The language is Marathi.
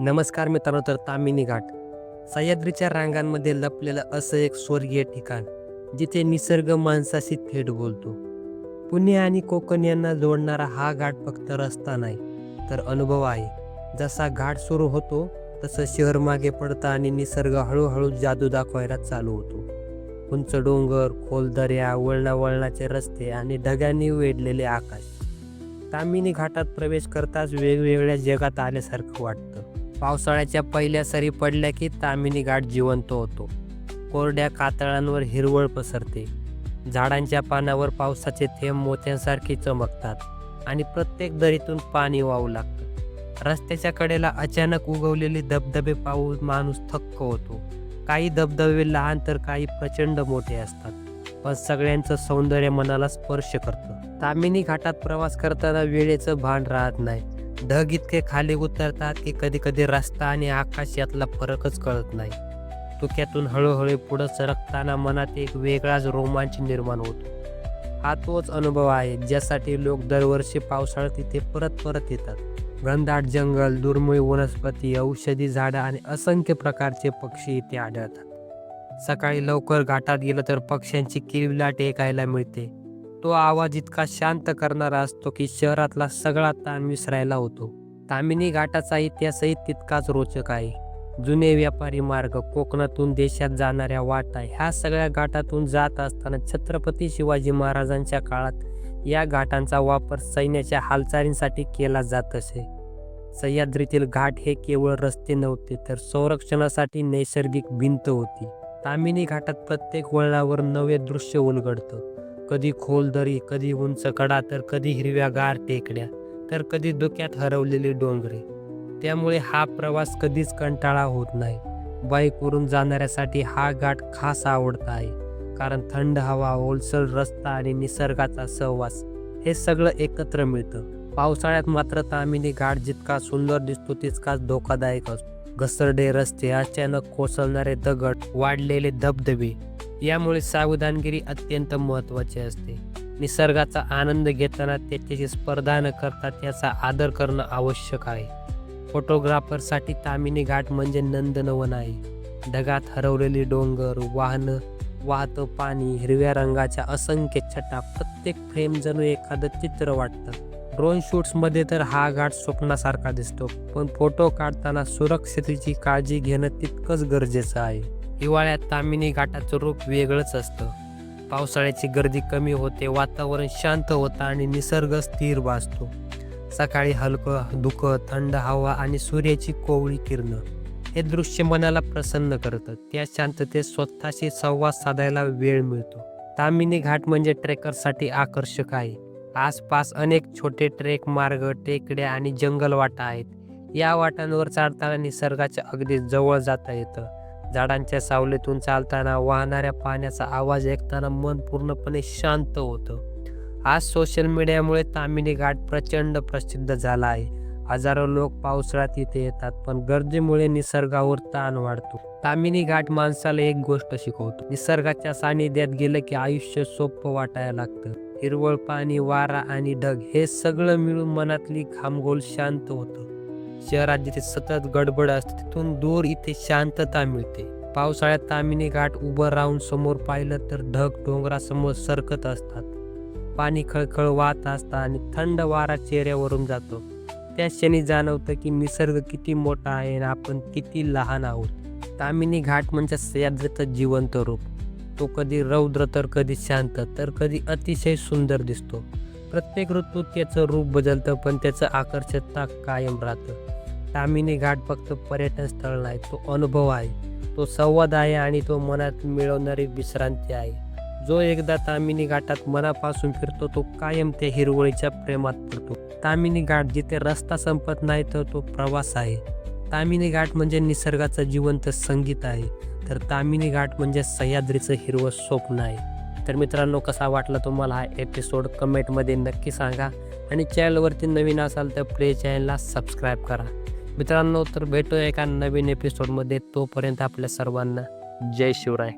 नमस्कार मित्रांनो. तर ताम्हिणी घाट सह्याद्रीच्या रांगांमध्ये लपलेलं असं एक स्वर्गीय ठिकाण, जिथे निसर्ग माणसाशी थेट बोलतो. पुणे आणि कोकण यांना जोडणारा हा घाट फक्त रस्ता नाही, तर अनुभव आहे. जसा घाट सुरू होतो तसं शहर मागे पडतं आणि निसर्ग हळूहळू जादू दाखवायला चालू होतो. उंच डोंगर, खोल दऱ्या, वळणावळणाचे रस्ते आणि ढगांनी वेढलेले आकाश. ताम्हिणी घाटात प्रवेश करताच वेगवेगळ्या जगात आल्यासारखं वाटतं. पावसाळ्याच्या पहिल्या सरी पडल्या की ताम्हिणी घाट जिवंत होतो. कोरड्या कातळांवर हिरवळ पसरते. झाडांच्या पानावर पावसाचे थेंब मोत्यांसारखे चमकतात आणि प्रत्येक दरीतून पाणी वाहू लागतं. रस्त्याच्या कडेला अचानक उगवलेले धबधबे पाहून माणूस थक्क होतो. काही धबधबे लहान तर काही प्रचंड मोठे असतात, पण सगळ्यांचं सौंदर्य मनाला स्पर्श करतं. ताम्हिणी घाटात प्रवास करताना वेळेचं भान राहत नाही. ढग इतके खाली उतरतात की कधी कधी रस्ता आणि आकाश यातला फरकच कळत नाही. धुक्यातून हळूहळू पुढे सरकताना मनात एक वेगळाच रोमांच निर्माण होतो. हा तोच अनुभव आहे ज्यासाठी लोक दरवर्षी पावसाळ्यात इथे परत परत येतात. घनदाट जंगल, दुर्मिळ वनस्पती, औषधी झाडं आणि असंख्य प्रकारचे पक्षी इथे आढळतात. सकाळी लवकर घाटात गेलं तर पक्ष्यांची किलबिलाट ऐकायला मिळते. तो आवाज इतका शांत करणारा असतो की शहरातला सगळा ताण विसरायला होतो. ताम्हिणी घाटाचा इतिहासही तितकाच रोचक आहे. जुने व्यापारी मार्ग, कोकणातून देशात जाणाऱ्या वाटा, ह्या सगळ्या घाटातून जात असताना छत्रपती शिवाजी महाराजांच्या काळात या घाटांचा वापर सैन्याच्या हालचालींसाठी केला जात असे. सह्याद्रीतील घाट हे केवळ रस्ते नव्हते, तर संरक्षणासाठी नैसर्गिक भिंत होती. ताम्हिणी घाटात प्रत्येक वळणावर नवे दृश्य उलगडतं. कधी खोल दरी, कधी उंच कडा, तर कधी हिरव्यागार टेकड्या, तर कधी धुक्यात हरवलेली डोंगरे. त्यामुळे हा प्रवास कधीच कंटाळा होत नाही. बाईकवरून जाणाऱ्यासाठी हा घाट खास आवडता आहे, कारण थंड हवा, ओलसर रस्ता आणि निसर्गाचा सहवास हे सगळं एकत्र मिळतं. पावसाळ्यात मात्र ताम्हिणी घाट जितका सुंदर दिसतो तितकाच धोकादायक असतो. घसरडे रस्ते, अचानक कोसळणारे दगड, वाढलेले धबधबे, यामुळे सावधानगिरी अत्यंत महत्त्वाची असते. निसर्गाचा आनंद घेताना त्याच्याशी स्पर्धा न करता त्याचा आदर करणं आवश्यक आहे. फोटोग्राफरसाठी ताम्हिणी घाट म्हणजे नंदनवन आहे. ढगात हरवलेली डोंगर, वाहनं, वाहतं पाणी, हिरव्या रंगाच्या असंख्य छटा, प्रत्येक फ्रेम जणू एखादं चित्र वाटतं. ड्रोन शूट्समध्ये तर हा घाट स्वप्नासारखा दिसतो, पण फोटो काढताना सुरक्षिततेची काळजी घेणं तितकंच गरजेचं आहे. हिवाळ्यात ताम्हिणी घाटाचं रूप वेगळंच असतं. पावसाळ्याची गर्दी कमी होते, वातावरण शांत होतं आणि निसर्ग स्थिर भासतो. सकाळी हलकं धुकं, थंड हवा आणि सूर्याची कोवळी किरणं हे दृश्य मनाला प्रसन्न करतं. त्या शांततेत स्वतःशी संवाद साधायला वेळ मिळतो. ताम्हिणी घाट म्हणजे ट्रेकरसाठी आकर्षक आहे. आसपास अनेक छोटे ट्रेक मार्ग, टेकड्या आणि जंगल वाटा आहेत. या वाटांवर चालताना निसर्गाच्या अगदी जवळ जाता येतं. झाडांच्या सावलीतून चालताना वाहणाऱ्या पाण्याचा आवाज ऐकताना मन पूर्णपणे शांत होतं. आज सोशल मीडियामुळे ताम्हिणी घाट प्रचंड प्रसिद्ध झाला आहे. हजारो लोक पावसाळ्यात इथे येतात, पण गर्दीमुळे निसर्गावर ताण वाढतो. ताम्हिणी घाट माणसाला एक गोष्ट शिकवतो: निसर्गाच्या सानिध्यात गेलं की आयुष्य सोपं वाटायला लागतं. हिरवळ पाणी, वारा आणि ढग हे सगळं मिळून मनातली घामघोल शांत होतं. शहरात जिथे सतत गडबड असते तिथून दूर इथे शांतता मिळते. पावसाळ्यात ताम्हिणी घाट उभं राहून समोर पाहिलं तर ढग डोंगरासमोर सरकत असतात. पाणी खळखळ वाहत असतं आणि थंड वारा चेहऱ्यावरून जातो. त्या क्षणी जाणवतं की निसर्ग किती मोठा आहे आणि आपण किती लहान आहोत. ताम्हिणी घाट म्हणजे सह्याद्रीचं जिवंत रूप. तो कधी रौद्र, तर कधी शांत, तर कधी अतिशय सुंदर दिसतो. प्रत्येक ऋतूत त्याचं रूप बदलतं, पण त्याचं आकर्षकता कायम राहतं. ताम्हिणी घाट फक्त पर्यटन स्थळ नाही, तो अनुभव आहे, तो संवाद आहे आणि तो मनात मिळवणारी विश्रांती आहे. जो एकदा ताम्हिणी घाटात मनापासून फिरतो तो कायम त्या हिरवळीच्या प्रेमात पडतो. ताम्हिणी घाट जिथे रस्ता संपत नाही तर तो प्रवास आहे. ताम्हिणी घाट म्हणजे निसर्गाचं जिवंत संगीत आहे. तर ताम्हिणी घाट म्हणजे सह्याद्रीचं हिरवं स्वप्न आहे. तर मित्रांनो, कसा वाटला तुम्हाला हा एपिसोड कमेंटमध्ये नक्की सांगा आणि चॅनलवरती नवीन असाल तर प्लीज चॅनलला सबस्क्राईब करा. मित्रांनो, तर भेटूया एका नवीन एपिसोडमध्ये. तोपर्यंत आपल्या सर्वांना जय शिवराय.